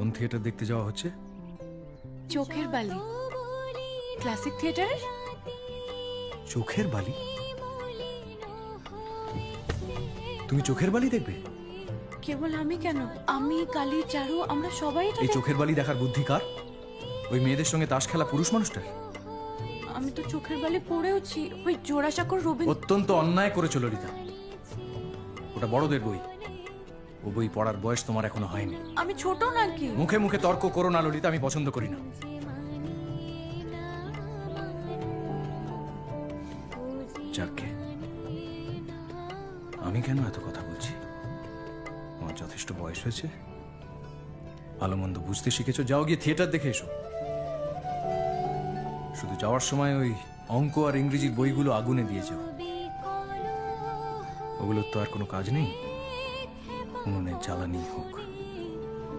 কোন থিয়েটার দেখতে যাওয়া হচ্ছে? চোখের বালি, ক্লাসিক থিয়েটার। চোখের বালি? তুমি চোখের বালি দেখবে? কেবল আমি কেন, আমি, কালী, চারু, আমরা সবাই তো এই চোখের বালি দেখার বুদ্ধি কার? ওই মেয়েদের সঙ্গে তাস খেলা পুরুষ মানুষটার? আমি তো চোখের বালি পড়েওছি, ওই জোড়াসাঁকোর রবীন্দ্র। অত্যন্ত অন্যায় করেছো ললিতা। ওটা বড়দের বই, ও বই পড়ার বয়স তোমার এখনো হয়নি। আমি ছোট নাকি? মুখে মুখে তর্ক করো না ললিতা, আমি পছন্দ করি না। যাকে আমি কেন এত কথা বলছি? আমার যথেষ্ট বয়স হয়েছে, ভালো মন্দ বুঝতে শিখেছো। যাও গিয়ে থিয়েটার দেখে এসো। শুধু যাওয়ার সময় ওই অঙ্ক আর ইংরেজির বইগুলো আগুনে দিয়ে যাও। ওগুলোর তো আর কোনো কাজ নেই, উনুনের জ্বালানি হোক।